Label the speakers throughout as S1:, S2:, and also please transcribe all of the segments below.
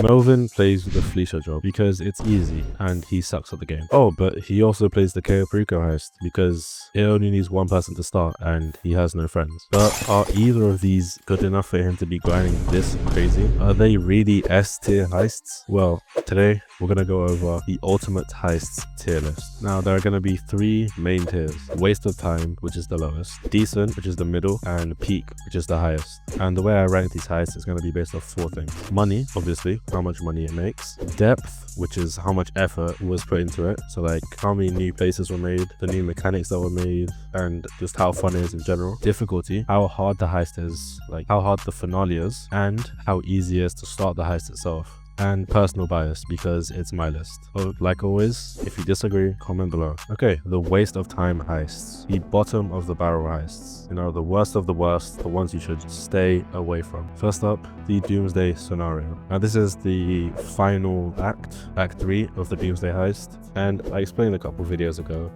S1: Melvin plays the Fleeca Job because it's easy and he sucks at the game. Oh, but he also plays the Cayo Perico Heist because it only needs one person to start and he has no friends. But are either of these good enough for him to be grinding this crazy? Are they really S tier heists? Well, today we're going to go over the ultimate heists tier list. Now, there are going to be three main tiers: waste of time, which is the lowest; decent, which is the middle; and peak, which is the highest. And the way I rank these heists is going to be based off four things: money, obviously, how much money it makes; depth, which is how much effort was put into it, so like how many new places were made, the new mechanics that were made, and just how fun it is in general; difficulty, how hard the heist is, like how hard the finale is, and how easy it is to start the heist itself; and personal bias, because it's my list. So like always, if you disagree, comment below. Okay, the waste of time heists, the bottom of the barrel heists, you know, the worst of the worst, the ones you should stay away from. First up, the Doomsday Scenario. Now this is the final act 3 of the Doomsday heist, and I explained a couple videos ago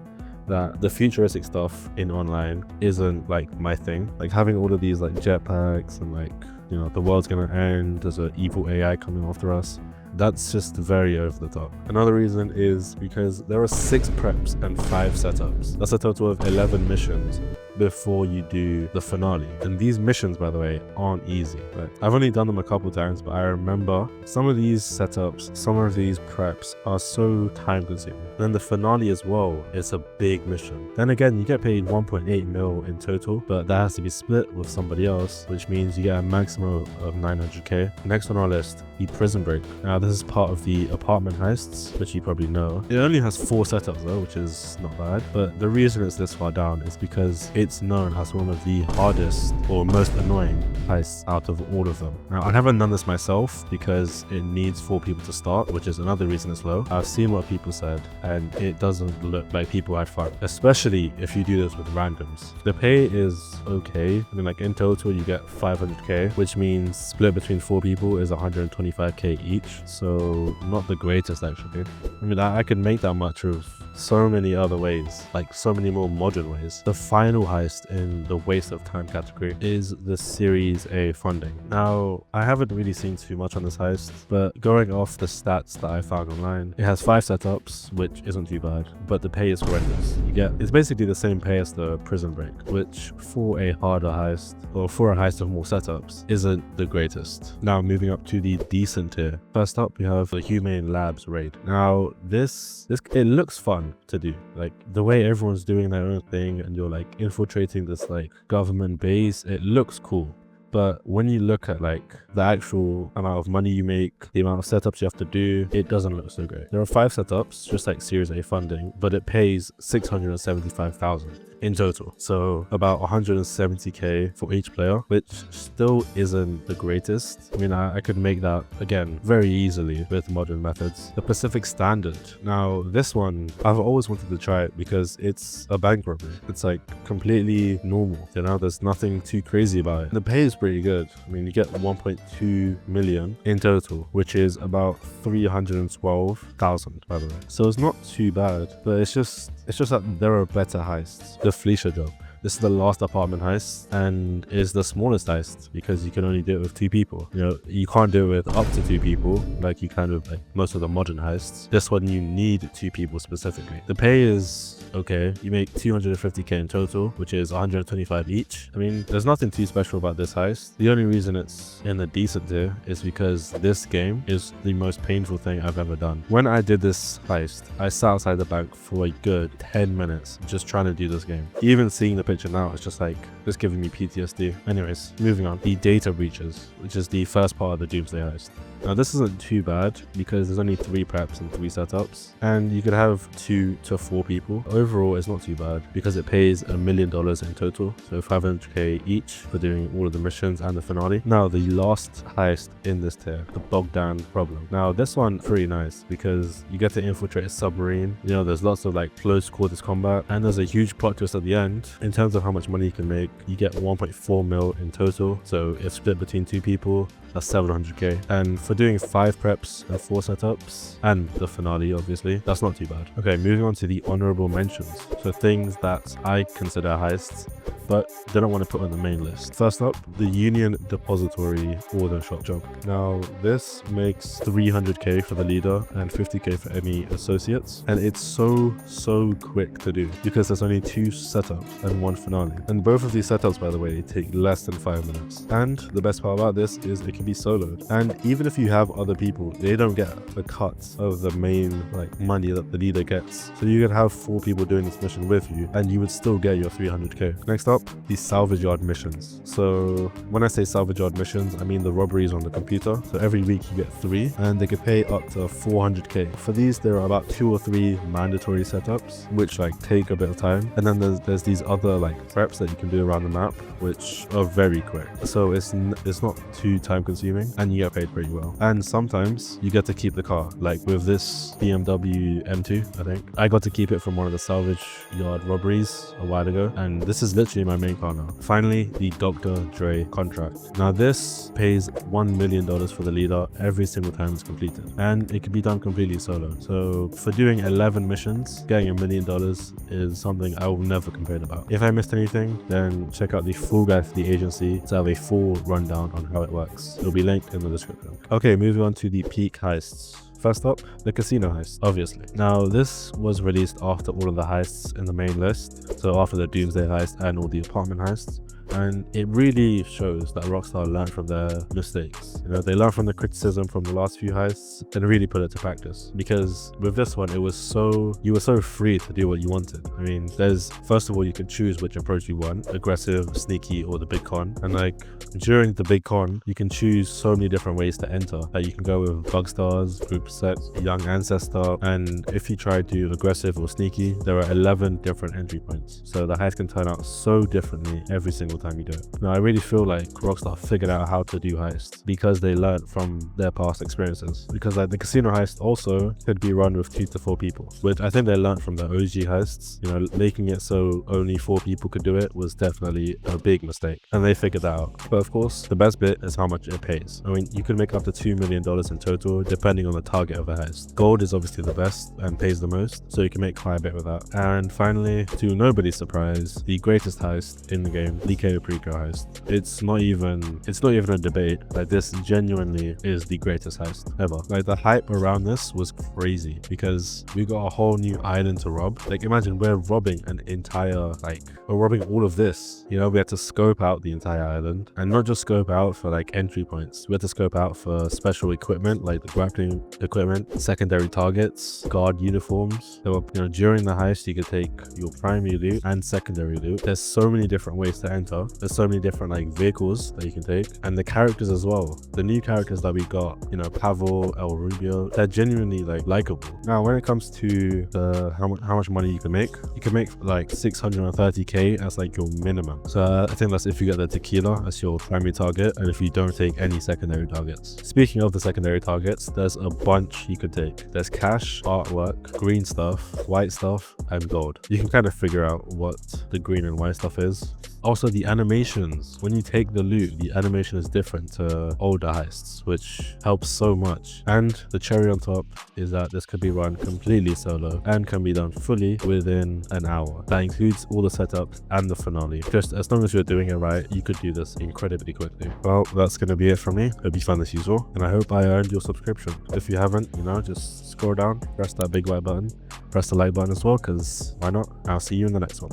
S1: that the futuristic stuff in online isn't like my thing. Like having all of these like jetpacks and like, you know, the world's gonna end, there's an evil AI coming after us. That's just very over the top. Another reason is because there are 6 preps and 5 setups. That's a total of 11 missions before you do the finale. And these missions, by the way, aren't easy. Like, I've only done them a couple times, but I remember some of these setups, some of these preps are so time consuming. Then the finale as well, it's a big mission. Then again, you get paid 1.8 mil in total, but that has to be split with somebody else, which means you get a maximum of 900k. Next on our list, the Prison Break. Now this is part of the apartment heists, which you probably know. It only has 4 setups though, which is not bad, but the reason it's this far down is because it's known as one of the hardest or most annoying heists out of all of them. Now I haven't done this myself because it needs 4 people to start, which is another reason it's low. I've seen what people said and it doesn't look like people had fun, especially if you do this with randoms. The pay is okay. I mean, like in total you get 500k, which means split between 4 people is 125k each, so not the greatest actually. I mean, I could make that much of so many other ways, like so many more modern ways. The final heist in the waste of time category is the Series A funding. Now, I haven't really seen too much on this heist, but going off the stats that I found online, it has 5 setups, which isn't too bad, but the pay is horrendous. It's basically the same pay as the Prison Break, which for a harder heist, or for a heist of more setups, isn't the greatest. Now, moving up to the decent tier. First up, we have the Humane Lab Raid. Now, this it looks fun to do, like the way everyone's doing their own thing and you're like infiltrating this like government base. It looks cool, but when you look at like the actual amount of money you make, the amount of setups you have to do, it doesn't look so great. There are 5 setups, just like Series A funding, but it pays 675,000 in total, so about 170k for each player, which still isn't the greatest. I mean, I could make that again very easily with modern methods. The Pacific Standard. Now this one I've always wanted to try it because it's a bank robbery. It's like completely normal, you know, there's nothing too crazy about it. The pay is pretty good. I mean, you get 1.2 million in total, which is about 312,000 by the way, so it's not too bad, but it's just that there are better heists. The Fleeca Job. This is the last apartment heist and is the smallest heist because you can only do it with 2 people. You know, you can't do it with up to 2 people like you kind of like most of the modern heists. This one you need 2 people specifically. The pay is okay. You make 250k in total, which is 125 each. I mean, there's nothing too special about this heist. The only reason it's in the decent tier is because this game is the most painful thing I've ever done. When I did this heist, I sat outside the bank for a good 10 minutes just trying to do this game. Even seeing the picture now, it's just like, it's giving me PTSD. Anyways, moving on. The data breaches, which is the first part of the Doomsday heist. Now this isn't too bad because there's only 3 preps and 3 setups, and you could have 2 to 4 people. Overall, it's not too bad because it pays $1 million in total, so 500k each for doing all of the missions and the finale. Now the last heist in this tier, the Bogdan Problem. Now this one pretty nice because you get to infiltrate a submarine. You know, there's lots of like close quarters combat, and there's a huge plot twist at the end. In terms of how much money you can make, you get 1.4 mil in total, so if split between 2 people, that's 700k. And for doing 5 preps and 4 setups, and the finale obviously, that's not too bad. Okay, moving on to the honorable mentions. So things that I consider heists, but they don't want to put on the main list. First up, the Union Depository Order Shop job. Now, this makes 300k for the leader and 50k for any associates. And it's so quick to do because there's only 2 setups and 1 finale. And both of these setups, by the way, take less than 5 minutes. And the best part about this is it can be soloed. And even if you have other people, they don't get a cut of the main money that the leader gets. So you could have 4 people doing this mission with you and you would still get your 300k. Next up, the Salvage Yard missions. So when I say Salvage Yard missions, I mean the robberies on the computer. So every week you get 3 and they could pay up to 400k. For these, there are about 2 or 3 mandatory setups, which take a bit of time. And then there's these other preps that you can do around the map, which are very quick. So it's not too time consuming and you get paid pretty well. And sometimes you get to keep the car. Like with this BMW M2, I think. I got to keep it from one of the Salvage Yard robberies a while ago. And this is literally my main car now. Finally, the Dr. Dre Contract. Now this pays $1 million for the leader every single time it's completed. And it can be done completely solo. So for doing 11 missions, getting $1 million is something I will never complain about. If I missed anything, then check out the full guide for the agency to have a full rundown on how it works. It'll be linked in the description. Okay, moving on to the peak heists. First up, the casino heist, obviously. Now, this was released after all of the heists in the main list. So after the Doomsday heist and all the apartment heists. And it really shows that Rockstar learned from their mistakes. You know, they learned from the criticism from the last few heists and really put it to practice. Because with this one, you were so free to do what you wanted. I mean, first of all, you can choose which approach you want, aggressive, sneaky, or the big con. And during the big con, you can choose so many different ways to enter. You can go with bug stars, group set, young ancestor, and if you try to do aggressive or sneaky, there are 11 different entry points. So the heist can turn out so differently every single time you do it. Now, I really feel like Rockstar figured out how to do heists because they learned from their past experiences. Because the casino heist also could be run with 2 to 4 people, which I think they learned from the OG heists. You know, making it so only 4 people could do it was definitely a big mistake, and they figured that out. But of course, the best bit is how much it pays. I mean, you could make up to $2 million in total depending on the target of a heist. Gold is obviously the best and pays the most, so you can make quite a bit with that. And finally, to nobody's surprise, the greatest heist in the game, the Perico heist. It's not even a debate. This genuinely is the greatest heist ever. The hype around this was crazy because we got a whole new island to rob. Imagine we're robbing we're robbing all of this. You know, we had to scope out the entire island, and not just scope out for entry points. We had to scope out for special equipment, like the grappling equipment, secondary targets, guard uniforms. So, during the heist, you could take your primary loot and secondary loot. There's so many different ways to enter. There's so many different vehicles that you can take, and the characters as well. The new characters that we got, Pavel, El Rubio, they're genuinely likable. Now, when it comes to how much money you can make 630k as your minimum. So I think that's if you get the tequila as your primary target, and if you don't take any secondary targets. Speaking of the secondary targets, there's a bunch you could take. There's cash, artwork, green stuff, white stuff, and gold. You can kind of figure out what the green and white stuff is. Also, the animations. When you take the loot, the animation is different to older heists, which helps so much. And the cherry on top is that this could be run completely solo and can be done fully within an hour. That includes all the setups and the finale. Just as long as you're doing it right, you could do this incredibly quickly. Well, that's going to be it from me. Hope you found this useful, and I hope I earned your subscription. If you haven't, just scroll down, press that big white button, press the like button as well, because why not? I'll see you in the next one.